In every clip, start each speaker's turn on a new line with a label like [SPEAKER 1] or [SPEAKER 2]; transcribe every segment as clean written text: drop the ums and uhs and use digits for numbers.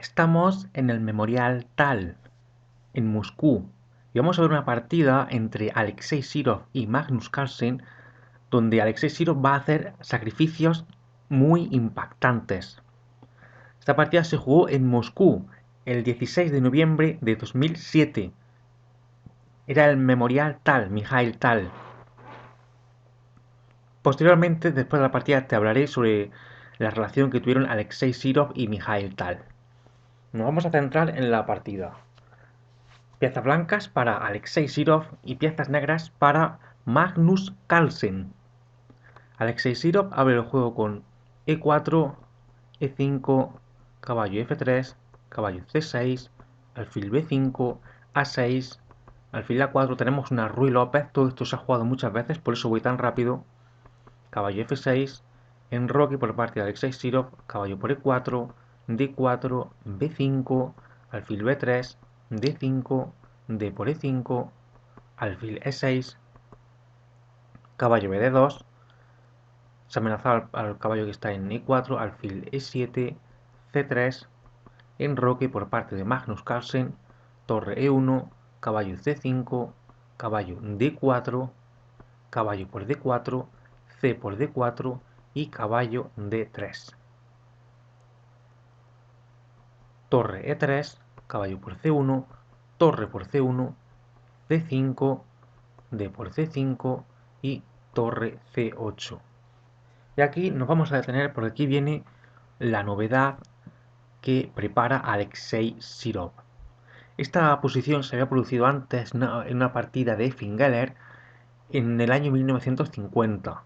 [SPEAKER 1] Estamos en el Memorial Tal, en Moscú, y vamos a ver una partida entre Alexei Sirov y Magnus Carlsen, donde Alexei Sirov va a hacer sacrificios muy impactantes. Esta partida se jugó en Moscú el 16 de noviembre de 2007. Era el Memorial Tal, Mikhail Tal. Posteriormente, después de la partida, te hablaré sobre la relación que tuvieron Alexei Sirov y Mikhail Tal. Nos vamos a centrar en la partida. Piezas blancas para Alexei Sirov y piezas negras para Magnus Carlsen. Alexei Sirov abre el juego con E4, E5, caballo F3, caballo C6, alfil B5, A6, alfil A4. Tenemos una Ruy López, todo esto se ha jugado muchas veces, por eso voy tan rápido. Caballo F6, enroque por parte de Alexei Sirov, caballo por E4, D4, B5, alfil B3, D5, D por E5, alfil E6, caballo BD2, se amenaza al caballo que está en E4, alfil E7, C3, enroque por parte de Magnus Carlsen, torre E1, caballo C5, caballo D4, caballo por D4, C por D4 y caballo D3. Torre E3, caballo por C1, torre por C1, C5, D por C5 y torre C8. Y aquí nos vamos a detener porque aquí viene la novedad que prepara Alexei Sirov. Esta posición se había producido antes en una partida de Fingeller en el año 1950.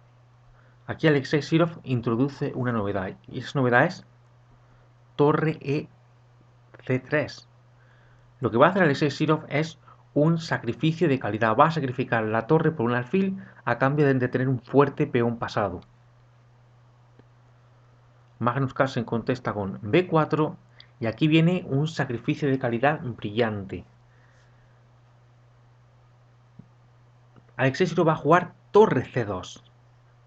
[SPEAKER 1] Aquí Alexei Sirov introduce una novedad y esa novedad es torre E3. Lo que va a hacer Alexei Sirov es un sacrificio de calidad. Va a sacrificar la torre por un alfil a cambio de tener un fuerte peón pasado. Magnus Carlsen contesta con B4 y aquí viene un sacrificio de calidad brillante. Alexei Sirov va a jugar torre C2.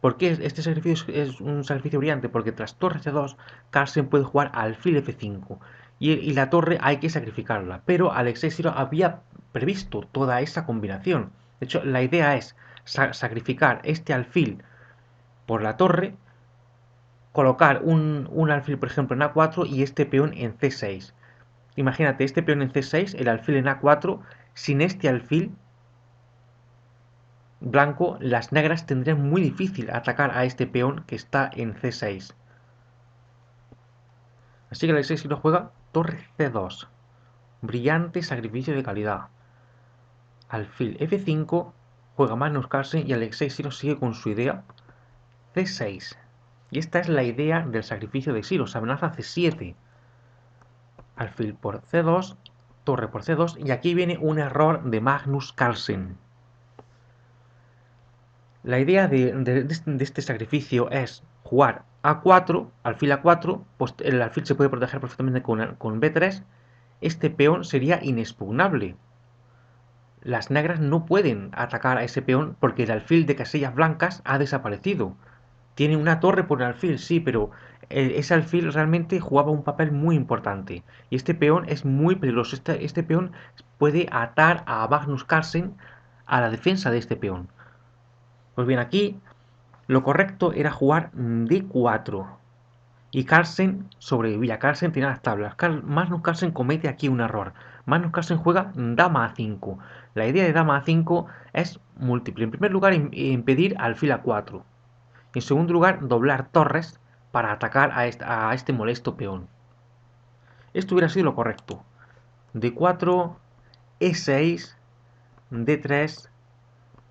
[SPEAKER 1] ¿Por qué este sacrificio es un sacrificio brillante? Porque tras torre C2, Carlsen puede jugar alfil F5 y la torre hay que sacrificarla. Pero Alexei Sirov había previsto toda esa combinación. De hecho, la idea es sacrificar este alfil por la torre, colocar un alfil, por ejemplo, en A4 y este peón en C6. Imagínate, este peón en C6, el alfil en A4, sin este alfil blanco, las negras tendrían muy difícil atacar a este peón que está en C6. Así que Alexei Sirov juega torre C2. Brillante sacrificio de calidad. Alfil F5, juega Magnus Carlsen y Alexei Sirov sigue con su idea C6. Y esta es la idea del sacrificio de Sirov. Se amenaza C7. Alfil por C2, torre por C2 y aquí viene un error de Magnus Carlsen. La idea de este sacrificio es jugar A4, alfil A4, pues el alfil se puede proteger perfectamente con B3, este peón sería inexpugnable. Las negras no pueden atacar a ese peón porque el alfil de casillas blancas ha desaparecido. Tiene una torre por el alfil, sí, pero ese alfil realmente jugaba un papel muy importante. Y este peón es muy peligroso. Este peón puede atar a Magnus Carlsen a la defensa de este peón. Pues bien, aquí lo correcto era jugar D4. Y Carlsen sobrevivía. Carlsen tenía las tablas. Magnus Carlsen comete aquí un error. Magnus Carlsen juega Dama A5. La idea de Dama A5 es múltiple. En primer lugar, impedir alfil A4. En segundo lugar, doblar torres para atacar a este molesto peón. Esto hubiera sido lo correcto. D4, E6, D3,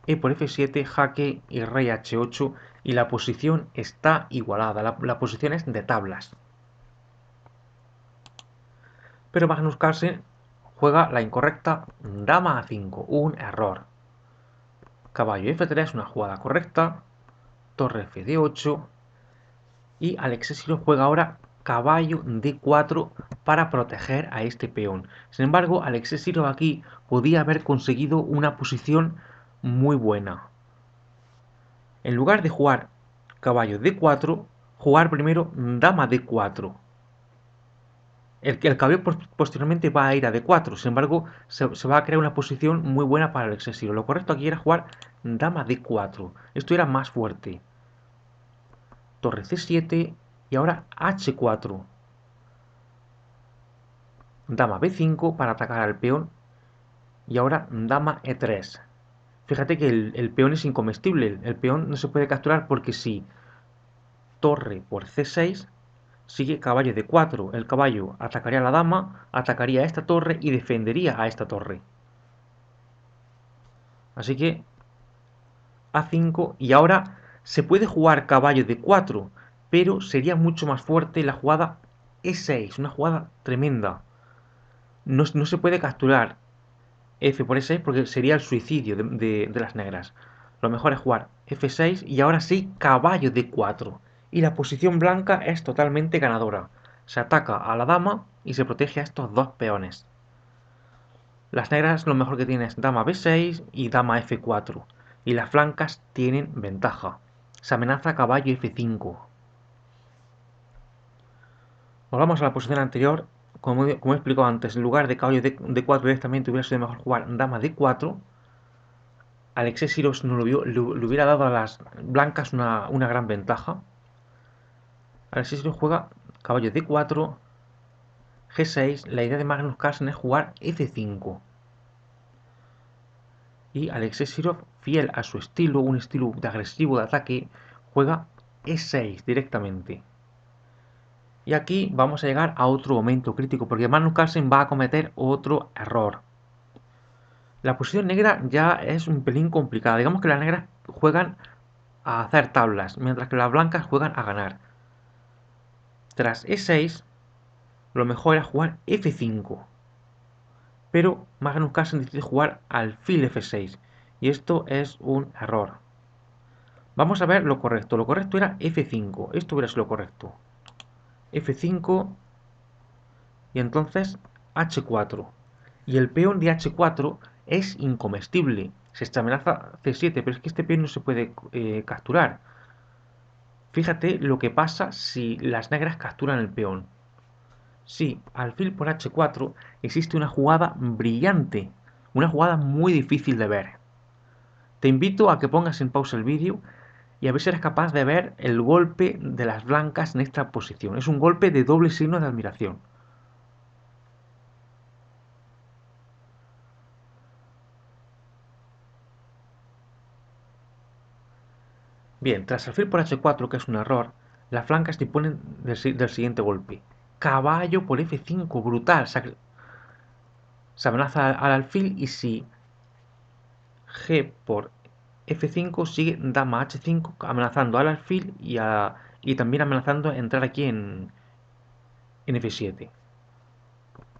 [SPEAKER 1] E por F7, jaque y rey H8 y la posición está igualada, la posición es de tablas. Pero Magnus Carlsen juega la incorrecta Dama A5, un error. Caballo F3, una jugada correcta, torre F8 y Alexei Sirov juega ahora caballo D4 para proteger a este peón. Sin embargo, Alexei Sirov aquí podía haber conseguido una posición muy buena. En lugar de jugar caballo D4, jugar primero dama D4. El caballo posteriormente va a ir a D4, sin embargo, se va a crear una posición muy buena para el excesivo. Lo correcto aquí era jugar dama D4. Esto era más fuerte. Torre C7 y ahora H4. Dama B5 para atacar al peón y ahora dama E3. Fíjate que el peón es incomestible. El peón no se puede capturar porque si torre por C6 sigue caballo D4. El caballo atacaría a la dama, atacaría a esta torre y defendería a esta torre. Así que A5 y ahora se puede jugar caballo D4, pero sería mucho más fuerte la jugada E6, una jugada tremenda. No se puede capturar F por E6 porque sería el suicidio de las negras. Lo mejor es jugar F6 y ahora sí caballo D4. Y la posición blanca es totalmente ganadora. Se ataca a la dama y se protege a estos dos peones. Las negras lo mejor que tienen es dama B6 y dama F4. Y las blancas tienen ventaja. Se amenaza caballo F5. Volvamos a la posición anterior. Como he explicado antes, en lugar de caballo D4 directamente hubiera sido mejor jugar dama D4. Alexei Sirov no le hubiera dado a las blancas una gran ventaja. Alexei Sirov juega caballo D4, G6. La idea de Magnus Carlsen es jugar F5. Y Alexei Sirov, fiel a su estilo, un estilo de agresivo de ataque, juega E6 directamente. Y aquí vamos a llegar a otro momento crítico, porque Magnus Carlsen va a cometer otro error. La posición negra ya es un pelín complicada. Digamos que las negras juegan a hacer tablas, mientras que las blancas juegan a ganar. Tras E6, lo mejor era jugar F5. Pero Magnus Carlsen decide jugar alfil F6. Y esto es un error. Vamos a ver lo correcto. Lo correcto era F5. Esto hubiera sido lo correcto. F5 y entonces H4. Y el peón de H4 es incomestible. Se amenaza C7, pero es que este peón no se puede capturar. Fíjate lo que pasa si las negras capturan el peón. Sí, alfil por H4 existe una jugada brillante, una jugada muy difícil de ver. Te invito a que pongas en pausa el vídeo y a ver si eres capaz de ver el golpe de las blancas en esta posición. Es un golpe de doble signo de admiración. Bien, tras alfil por H4, que es un error, las blancas disponen del siguiente golpe. Caballo por F5, brutal. Se amenaza al alfil y si G por F5 sigue dama H5 amenazando al alfil y también amenazando entrar aquí en F7.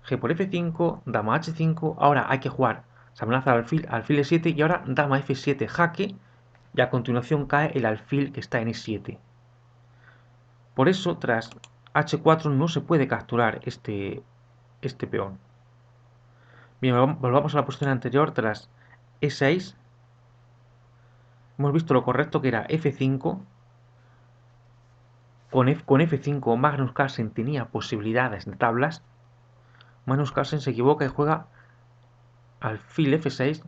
[SPEAKER 1] G por F5, dama H5, ahora hay que jugar, se amenaza al alfil E7 y ahora dama F7 jaque y a continuación cae el alfil que está en E7. Por eso tras H4 no se puede capturar este peón. Bien, volvamos a la posición anterior tras E6. Hemos visto lo correcto que era F5. Con F5 Magnus Carlsen tenía posibilidades de tablas. Magnus Carlsen se equivoca y juega alfil F6,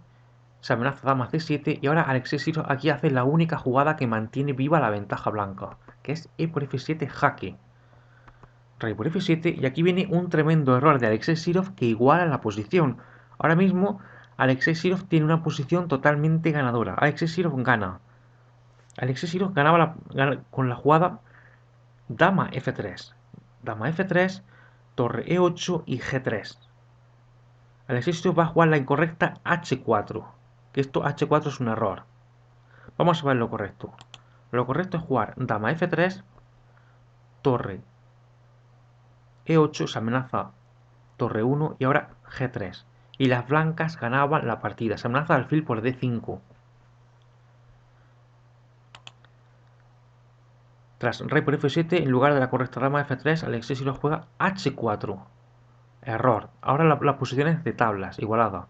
[SPEAKER 1] se amenaza dama C7 y ahora Alexei Sirov aquí hace la única jugada que mantiene viva la ventaja blanca, que es E por F7 jaque. Rey por F7 y aquí viene un tremendo error de Alexei Sirov que iguala la posición. Ahora mismo Alexei Sirov tiene una posición totalmente ganadora. Alexei Sirov gana. Alexei Sirov ganaba con la jugada dama F3. Dama F3, torre E8 y G3. Alexei va a jugar la incorrecta H4, que esto H4 es un error. Vamos a ver lo correcto. Lo correcto es jugar dama F3, torre E8, se amenaza torre 1 y ahora G3. Y las blancas ganaban la partida. Se amenaza alfil por D5. Tras rey por F7, en lugar de la correcta dama F3, Alexei lo juega H4. Error. Ahora la posición es de tablas, igualada.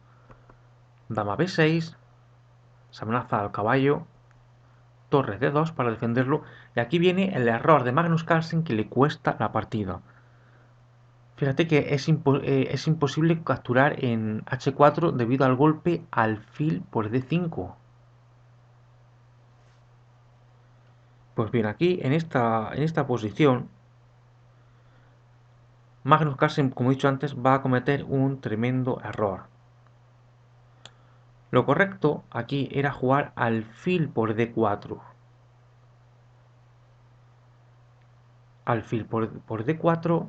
[SPEAKER 1] Dama B6, se amenaza al caballo, torre D2 para defenderlo, y aquí viene el error de Magnus Carlsen que le cuesta la partida. Fíjate que es imposible capturar en H4 debido al golpe alfil por D5. Pues bien, aquí en esta posición, Magnus Carlsen, como he dicho antes, va a cometer un tremendo error. Lo correcto aquí era jugar alfil por D4. Alfil por D4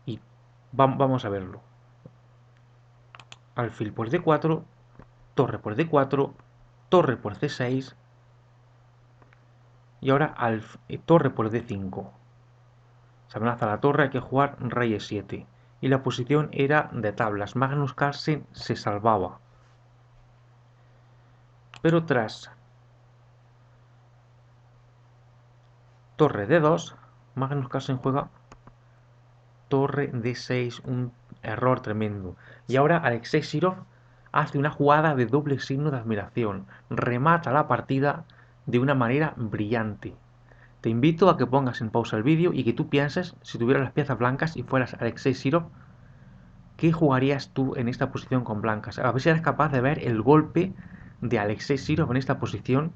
[SPEAKER 1] y vamos a verlo. Alfil por D4, torre por D4, torre por C6 y ahora torre por D5. Se amenaza la torre, hay que jugar rey E7. Y la posición era de tablas. Magnus Carlsen se salvaba. Pero tras torre D2, Magnus Carlsen juega torre D6, un error tremendo. Y ahora Alexei Sirov hace una jugada de doble signo de admiración. Remata la partida de una manera brillante. Te invito a que pongas en pausa el vídeo y que tú pienses, si tuvieras las piezas blancas y fueras Alexei Sirov, ¿qué jugarías tú en esta posición con blancas? A ver si eres capaz de ver el golpe de Alexei Sirov en esta posición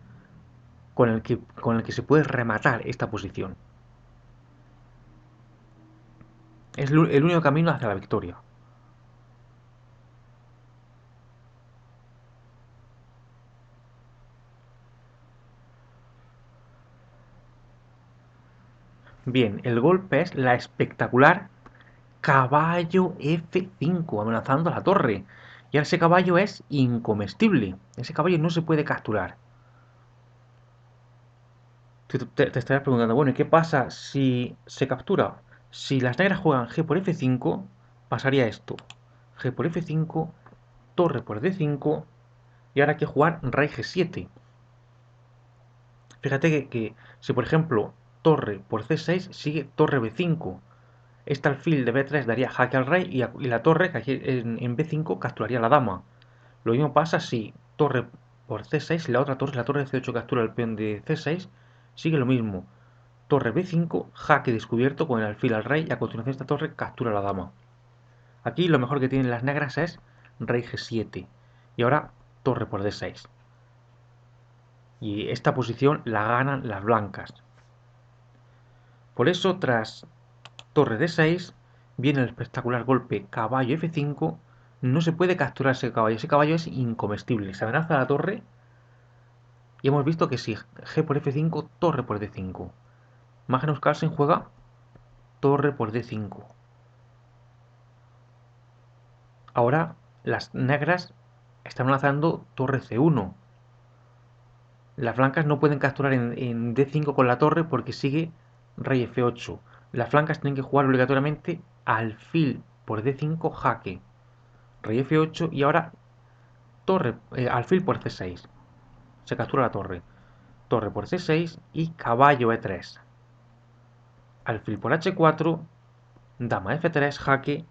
[SPEAKER 1] con el que se puede rematar esta posición. Es el único camino hacia la victoria. Bien, el golpe es la espectacular caballo F5, amenazando a la torre. Y ahora ese caballo es incomestible. Ese caballo no se puede capturar. Te estarás preguntando, bueno, ¿y qué pasa si se captura? Si las negras juegan G por F5, pasaría esto. G por F5, torre por D5, y ahora hay que jugar rey G7. Fíjate que si, por ejemplo, torre por C6 sigue torre B5. Este alfil de B3 daría jaque al rey y la torre, que aquí en B5, capturaría a la dama. Lo mismo pasa si torre por C6, la torre de C8 captura el peón de C6, sigue lo mismo. Torre B5, jaque descubierto con el alfil al rey y a continuación esta torre captura a la dama. Aquí lo mejor que tienen las negras es rey G7 y ahora torre por D6. Y esta posición la ganan las blancas. Por eso tras torre D6 viene el espectacular golpe caballo F5. No se puede capturar ese caballo es incomestible. Se amenaza la torre y hemos visto que si G por F5, torre por D5. Magnus Carlsen juega torre por D5. Ahora las negras están lanzando torre C1. Las blancas no pueden capturar en D5 con la torre porque sigue rey F8. Las blancas tienen que jugar obligatoriamente alfil por D5 jaque. Rey F8 y ahora alfil por C6. Se captura la torre. Torre por C6 y caballo E3. Alfil por H4, dama F3, jaque.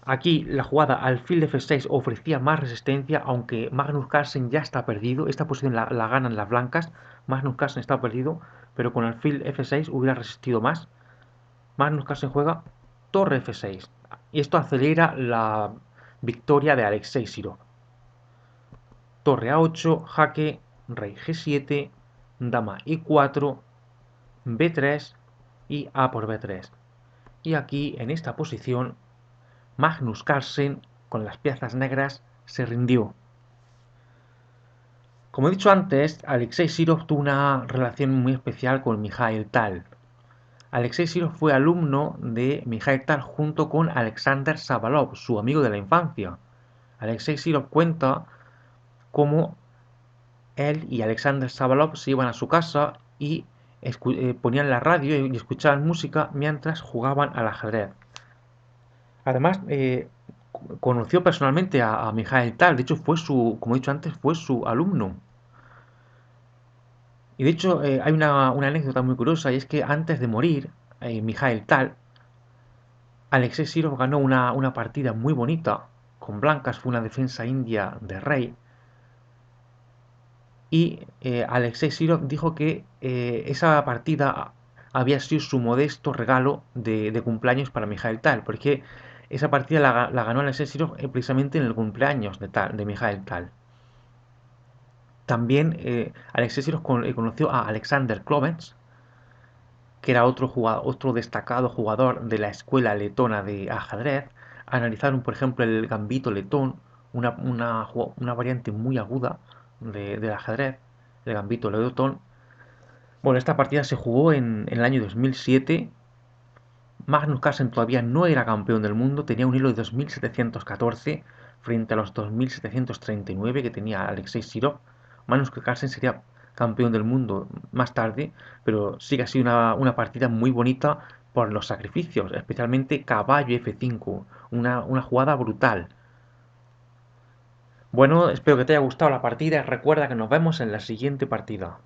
[SPEAKER 1] Aquí la jugada alfil de F6 ofrecía más resistencia, aunque Magnus Carlsen ya está perdido. Esta posición la ganan las blancas. Magnus Carlsen está perdido, pero con alfil F6 hubiera resistido más. Magnus Carlsen juega torre F6. Y esto acelera la victoria de Alexei Sirov. Torre A8, jaque, rey G7, dama I4, B3 y A por B3. Y aquí, en esta posición, Magnus Carlsen, con las piezas negras, se rindió. Como he dicho antes, Alexei Sirov tuvo una relación muy especial con Mikhail Tal. Alexei Sirov fue alumno de Mikhail Tal junto con Alexander Sabalov, su amigo de la infancia. Alexei Sirov cuenta cómo él y Alexander Sabalov se iban a su casa y ponían la radio y escuchaban música mientras jugaban al ajedrez. Además, conoció personalmente a Mikhail Tal, de hecho como he dicho antes, fue su alumno. Y de hecho hay una anécdota muy curiosa y es que antes de morir, Mikhail Tal, Alexei Sirov ganó una partida muy bonita con blancas, fue una defensa india de rey. Y Alexei Sirov dijo que esa partida había sido su modesto regalo de cumpleaños para Mikhail Tal, porque esa partida la ganó Alexei Sirov precisamente en el cumpleaños de Mikhail Tal. También Alexei Sirov conoció a Alexander Klovens, que era otro destacado jugador de la escuela letona de ajedrez. Analizaron, por ejemplo, el gambito letón, una variante muy aguda del ajedrez, el gambito letón. Bueno, esta partida se jugó en el año 2007. Magnus Carlsen todavía no era campeón del mundo, tenía un hilo de 2714 frente a los 2739 que tenía Alexei Sirov. Magnus Carlsen sería campeón del mundo más tarde, pero sí que ha sido una partida muy bonita por los sacrificios, especialmente caballo F5, una jugada brutal. Bueno, espero que te haya gustado la partida y recuerda que nos vemos en la siguiente partida.